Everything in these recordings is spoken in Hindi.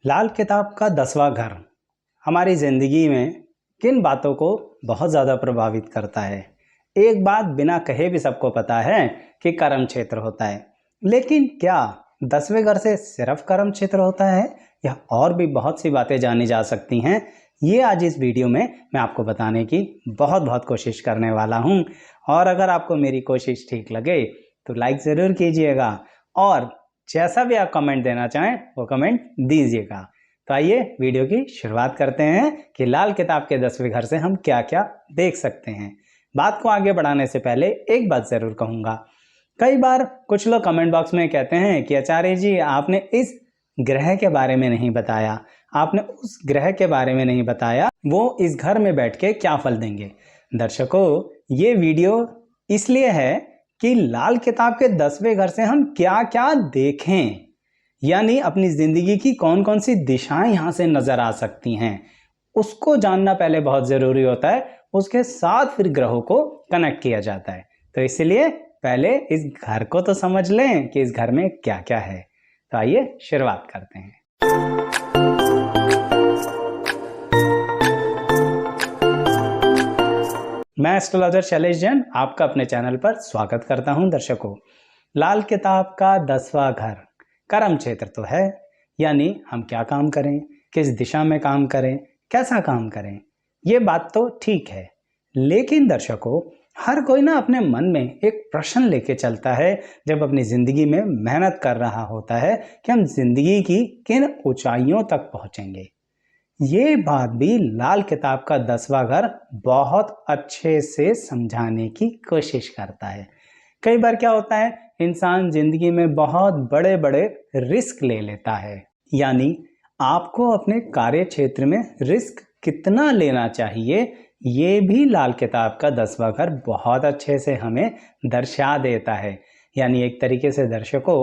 लाल किताब का 10वां घर हमारी ज़िंदगी में किन बातों को बहुत ज़्यादा प्रभावित करता है। एक बात बिना कहे भी सबको पता है कि कर्म क्षेत्र होता है, लेकिन क्या 10वें घर से सिर्फ कर्म क्षेत्र होता है या और भी बहुत सी बातें जानी जा सकती हैं। ये आज इस वीडियो में मैं आपको बताने की बहुत कोशिश करने वाला हूँ। और अगर आपको मेरी कोशिश ठीक लगे तो लाइक ज़रूर कीजिएगा और जैसा भी आप कमेंट देना चाहें वो कमेंट दीजिएगा। तो आइए वीडियो की शुरुआत करते हैं कि लाल किताब के 10वें घर से हम क्या क्या देख सकते हैं। बात को आगे बढ़ाने से पहले एक बात ज़रूर कहूँगा। कई बार कुछ लोग कमेंट बॉक्स में कहते हैं कि आचार्य जी आपने इस ग्रह के बारे में नहीं बताया, आपने उस ग्रह के बारे में नहीं बताया, वो इस घर में बैठ के क्या फल देंगे। दर्शकों, ये वीडियो इसलिए है कि लाल किताब के 10वें घर से हम क्या क्या देखें, यानी अपनी जिंदगी की कौन कौन सी दिशाएं यहां से नजर आ सकती हैं, उसको जानना पहले बहुत जरूरी होता है। उसके साथ फिर ग्रहों को कनेक्ट किया जाता है। तो इसलिए पहले इस घर को तो समझ लें कि इस घर में क्या क्या है। तो आइए शुरुआत करते हैं। मैं एस्ट्रोलॉजर शैलेश जैन आपका अपने चैनल पर स्वागत करता हूं। दर्शकों, लाल किताब का 10वां घर कर्म क्षेत्र तो है, यानी हम क्या काम करें, किस दिशा में काम करें, कैसा काम करें, ये बात तो ठीक है। लेकिन दर्शकों, हर कोई ना अपने मन में एक प्रश्न लेके चलता है जब अपनी जिंदगी में मेहनत कर रहा होता है कि हम जिंदगी की किन ऊंचाइयों तक पहुंचेंगे। ये बात भी लाल किताब का 10वां घर बहुत अच्छे से समझाने की कोशिश करता है। कई बार क्या होता है, इंसान जिंदगी में बहुत बड़े बड़े रिस्क ले लेता है, यानी आपको अपने कार्य क्षेत्र में रिस्क कितना लेना चाहिए ये भी लाल किताब का 10वां घर बहुत अच्छे से हमें दर्शा देता है। यानी एक तरीके से दर्शकों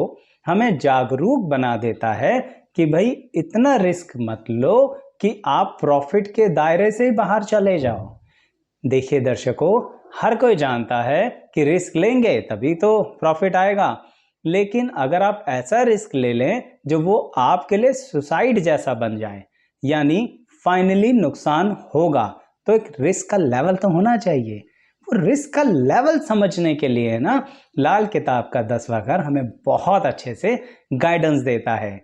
हमें जागरूक बना देता है कि भाई इतना रिस्क मत लो कि आप प्रॉफिट के दायरे से बाहर चले जाओ। देखिए दर्शकों, हर कोई जानता है कि रिस्क लेंगे तभी तो प्रॉफिट आएगा, लेकिन अगर आप ऐसा रिस्क ले लें जो वो आपके लिए सुसाइड जैसा बन जाए, यानी फाइनली नुकसान होगा, तो एक रिस्क का लेवल तो होना चाहिए। वो रिस्क का लेवल समझने के लिए ना लाल किताब का 10वां घर हमें बहुत अच्छे से गाइडेंस देता है।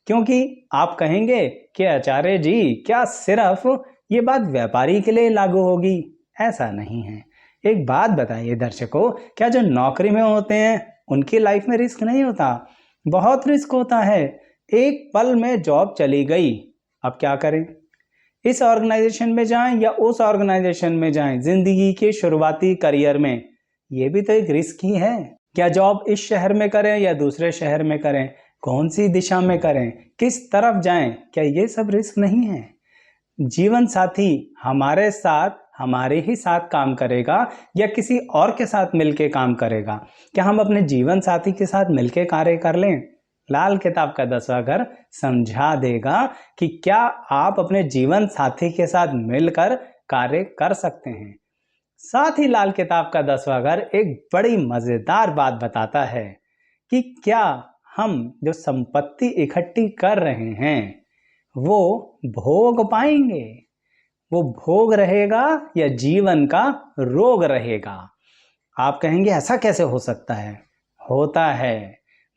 क्योंकि आप कहेंगे कि आचार्य जी क्या सिर्फ ये बात व्यापारी के लिए लागू होगी? ऐसा नहीं है। एक बात बताइए दर्शकों, क्या जो नौकरी में होते हैं उनकी लाइफ में रिस्क नहीं होता? बहुत रिस्क होता है। एक पल में जॉब चली गई, अब क्या करें? इस ऑर्गेनाइजेशन में जाएं या उस ऑर्गेनाइजेशन में जाएं, जिंदगी के शुरुआती करियर में, ये भी तो एक रिस्क ही है। क्या जॉब इस शहर में करें या दूसरे शहर में करें, कौन सी दिशा में करें, किस तरफ जाएं, क्या ये सब रिस्क नहीं है? जीवन साथी हमारे साथ हमारे ही साथ काम करेगा या किसी और के साथ मिलके काम करेगा? क्या हम अपने जीवन साथी के साथ मिलके कार्य कर लें? लाल किताब का 10वां घर समझा देगा कि क्या आप अपने जीवन साथी के साथ मिलकर कार्य कर सकते हैं। साथ ही लाल किताब का 10वां घर एक बड़ी मजेदार बात बताता है कि क्या हम जो संपत्ति इकट्ठी कर रहे हैं वो भोग पाएंगे, वो भोग रहेगा या जीवन का रोग रहेगा? आप कहेंगे ऐसा कैसे हो सकता है? होता है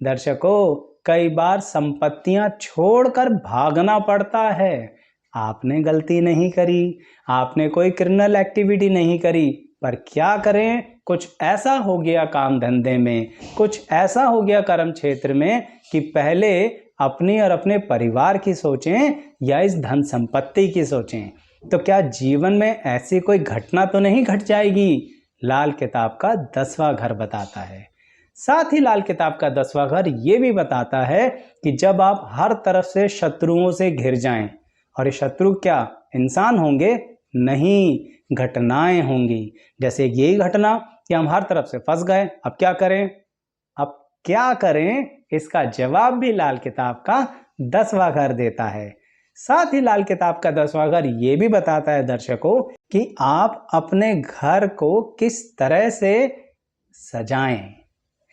दर्शकों, कई बार संपत्तियां छोड़कर भागना पड़ता है। आपने गलती नहीं करी, आपने कोई क्रिमिनल एक्टिविटी नहीं करी, पर क्या करें, कुछ ऐसा हो गया काम धंधे में, कुछ ऐसा हो गया कर्म क्षेत्र में कि पहले अपनी और अपने परिवार की सोचें या इस धन संपत्ति की सोचें। तो क्या जीवन में ऐसी कोई घटना तो नहीं घट जाएगी? लाल किताब का 10वां घर बताता है। साथ ही लाल किताब का 10वां घर ये भी बताता है कि जब आप हर तरफ से शत्रुओं से घिर जाएं, और ये शत्रु क्या इंसान होंगे? नहीं, घटनाएं होंगी। जैसे यही घटना कि हम हर तरफ से फंस गए, अब क्या करें? अब क्या करें, इसका जवाब भी लाल किताब का 10वां घर देता है। साथ ही लाल किताब का 10वां घर ये भी बताता है दर्शकों कि आप अपने घर को किस तरह से सजाएं।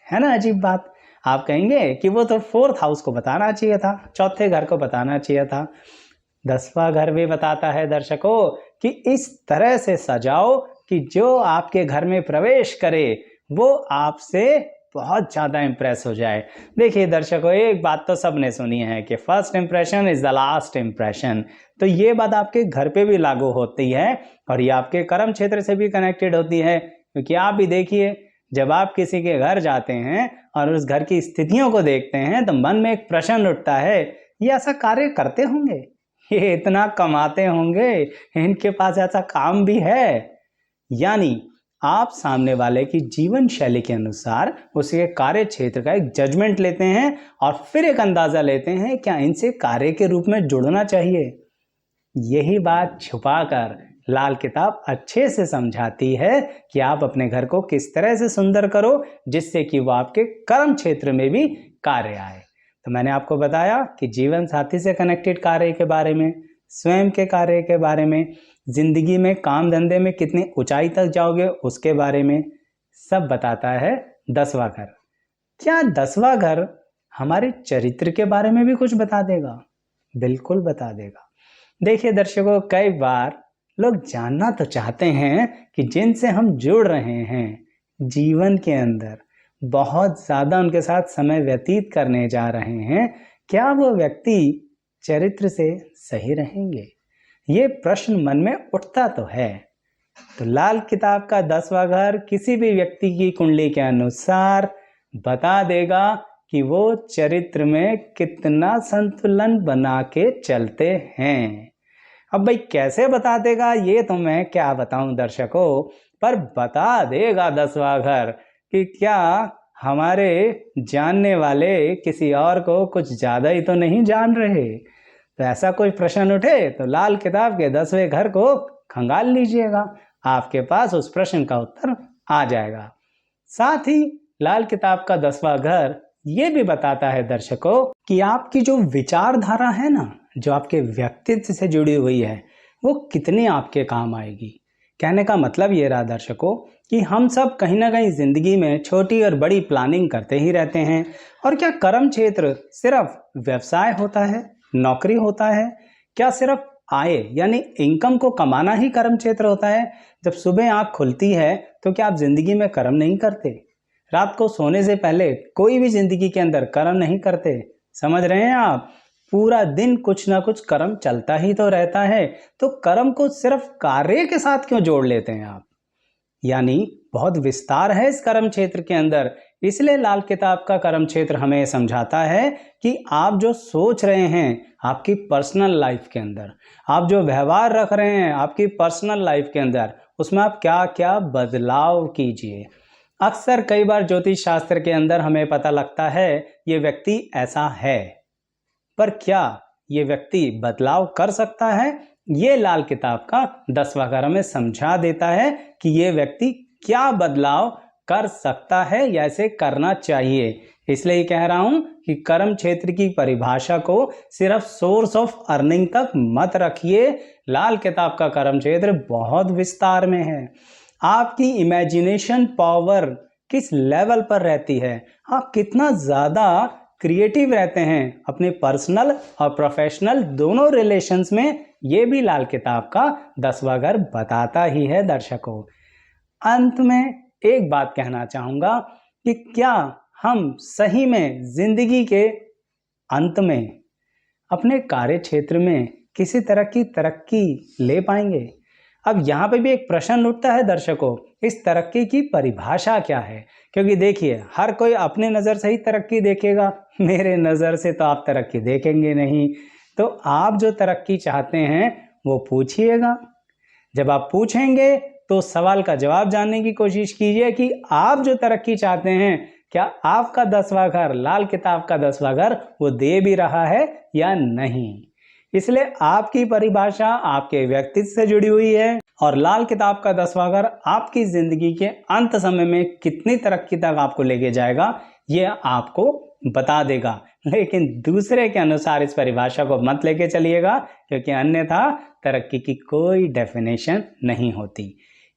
है ना अजीब बात? आप कहेंगे कि वो तो 4th हाउस को बताना चाहिए था, चौथे घर को बताना चाहिए था। 10वां घर भी बताता है दर्शकों कि इस तरह से सजाओ कि जो आपके घर में प्रवेश करे वो आपसे बहुत ज़्यादा इम्प्रेस हो जाए। देखिए दर्शकों, एक बात तो सबने सुनी है कि first impression is the last impression. तो ये बात आपके घर पे भी लागू होती है और ये आपके कर्म क्षेत्र से भी कनेक्टेड होती है, क्योंकि आप भी देखिए, जब आप किसी के घर जाते हैं और उस घर की स्थितियों को देखते हैं तो मन में एक प्रश्न उठता है, ये ऐसा कार्य करते होंगे, ये इतना कमाते होंगे, इनके पास ऐसा काम भी है। यानी आप सामने वाले की जीवन शैली के अनुसार उसके कार्य क्षेत्र का एक जजमेंट लेते हैं और फिर एक अंदाजा लेते हैं क्या इनसे कार्य के रूप में जुड़ना चाहिए। यही बात छुपाकर लाल किताब अच्छे से समझाती है कि आप अपने घर को किस तरह से सुंदर करो जिससे कि वो आपके कर्म क्षेत्र में भी कार्य आए। तो मैंने आपको बताया कि जीवन साथी से कनेक्टेड कार्य के बारे में, स्वयं के कार्य के बारे में, जिंदगी में काम धंधे में कितनी ऊंचाई तक जाओगे उसके बारे में, सब बताता है 10वां घर। क्या 10वां घर हमारे चरित्र के बारे में भी कुछ बता देगा? बिल्कुल बता देगा। देखिए दर्शकों, कई बार लोग जानना तो चाहते हैं कि जिनसे हम जुड़ रहे हैं जीवन के अंदर, बहुत ज़्यादा उनके साथ समय व्यतीत करने जा रहे हैं, क्या वो व्यक्ति चरित्र से सही रहेंगे? ये प्रश्न मन में उठता तो है। तो लाल किताब का 10वां घर किसी भी व्यक्ति की कुंडली के अनुसार बता देगा कि वो चरित्र में कितना संतुलन बना के चलते हैं। अब भाई कैसे बता देगा ये तो मैं क्या बताऊं दर्शकों, पर बता देगा 10वां घर कि क्या हमारे जानने वाले किसी और को कुछ ज़्यादा ही तो नहीं जान रहे। तो ऐसा कोई प्रश्न उठे तो लाल किताब के 10वें घर को खंगाल लीजिएगा, आपके पास उस प्रश्न का उत्तर आ जाएगा। साथ ही लाल किताब का 10वां घर ये भी बताता है दर्शकों कि आपकी जो विचारधारा है ना, जो आपके व्यक्तित्व से जुड़ी हुई है, वो कितनी आपके काम आएगी। कहने का मतलब ये रहा दर्शकों कि हम सब कहीं ना कहीं जिंदगी में छोटी और बड़ी प्लानिंग करते ही रहते हैं। और क्या कर्म क्षेत्र सिर्फ व्यवसाय होता है, नौकरी होता है? क्या सिर्फ आय यानी इनकम को कमाना ही कर्म क्षेत्र होता है? जब सुबह आँख खुलती है तो क्या आप जिंदगी में कर्म नहीं करते? रात को सोने से पहले कोई भी जिंदगी के अंदर कर्म नहीं करते? समझ रहे हैं आप? पूरा दिन कुछ ना कुछ कर्म चलता ही तो रहता है। तो कर्म को सिर्फ कार्य के साथ क्यों जोड़ लेते हैं आप? यानी बहुत विस्तार है इस कर्म क्षेत्र के अंदर। इसलिए लाल किताब का कर्म क्षेत्र हमें समझाता है कि आप जो सोच रहे हैं आपकी पर्सनल लाइफ के अंदर, आप जो व्यवहार रख रहे हैं आपकी पर्सनल लाइफ के अंदर, उसमें आप क्या क्या बदलाव कीजिए। अक्सर कई बार ज्योतिष शास्त्र के अंदर हमें पता लगता है ये व्यक्ति ऐसा है, पर क्या ये व्यक्ति बदलाव कर सकता है? ये लाल किताब का 10वां घर हमें समझा देता है कि ये व्यक्ति क्या बदलाव कर सकता है या इसे करना चाहिए। इसलिए कह रहा हूं कि कर्म क्षेत्र की परिभाषा को सिर्फ सोर्स ऑफ अर्निंग तक मत रखिए। लाल किताब का कर्म क्षेत्र बहुत विस्तार में है। आपकी इमेजिनेशन पावर किस लेवल पर रहती है, आप कितना ज़्यादा क्रिएटिव रहते हैं अपने पर्सनल और प्रोफेशनल दोनों रिलेशंस में, ये भी लाल किताब का 10वां घर बताता ही है दर्शकों। अंत में एक बात कहना चाहूँगा कि क्या हम सही में जिंदगी के अंत में अपने कार्य क्षेत्र में किसी तरह की तरक्की ले पाएंगे? अब यहाँ पे भी एक प्रश्न उठता है दर्शकों, इस तरक्की की परिभाषा क्या है? क्योंकि देखिए हर कोई अपने नज़र से ही तरक्की देखेगा, मेरे नज़र से तो आप तरक्की देखेंगे नहीं। तो आप जो तरक्की चाहते हैं वो पूछिएगा। जब आप पूछेंगे तो सवाल का जवाब जानने की कोशिश कीजिए कि आप जो तरक्की चाहते हैं क्या आपका 10वां घर, लाल किताब का 10वां घर, वो दे भी रहा है या नहीं। इसलिए आपकी परिभाषा आपके व्यक्तित्व से जुड़ी हुई है और लाल किताब का 10वां घर आपकी जिंदगी के अंत समय में कितनी तरक्की तक आपको लेके जाएगा ये आपको बता देगा। लेकिन दूसरे के अनुसार इस परिभाषा को मत लेके चलिएगा, क्योंकि अन्यथा तरक्की की कोई डेफिनेशन नहीं होती।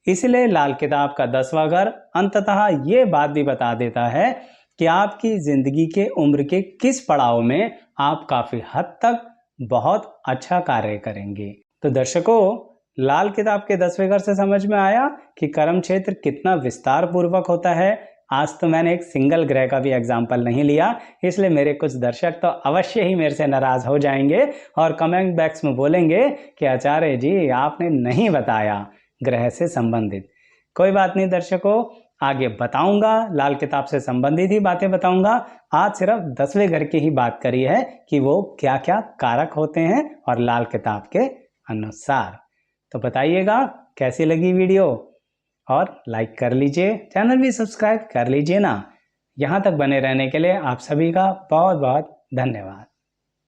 इसलिए लाल किताब का 10वां घर अंततः ये बात भी बता देता है कि आपकी ज़िंदगी के उम्र के किस पड़ाव में आप काफ़ी हद तक बहुत अच्छा कार्य करेंगे। तो दर्शकों, लाल किताब के 10वें घर से समझ में आया कि कर्म क्षेत्र कितना विस्तार पूर्वक होता है। आज तो मैंने एक सिंगल ग्रह का भी एग्जाम्पल नहीं लिया, इसलिए मेरे कुछ दर्शक तो अवश्य ही मेरे से नाराज हो जाएंगे और कमेंट बॉक्स में बोलेंगे कि आचार्य जी आपने नहीं बताया ग्रह से संबंधित। कोई बात नहीं दर्शकों, आगे बताऊंगा, लाल किताब से संबंधित ही बातें बताऊंगा। आज सिर्फ 10वें घर की ही बात करी है कि वो क्या क्या कारक होते हैं और लाल किताब के अनुसार। तो बताइएगा कैसी लगी वीडियो, और लाइक कर लीजिए, चैनल भी सब्सक्राइब कर लीजिए ना। यहाँ तक बने रहने के लिए आप सभी का बहुत बहुत धन्यवाद।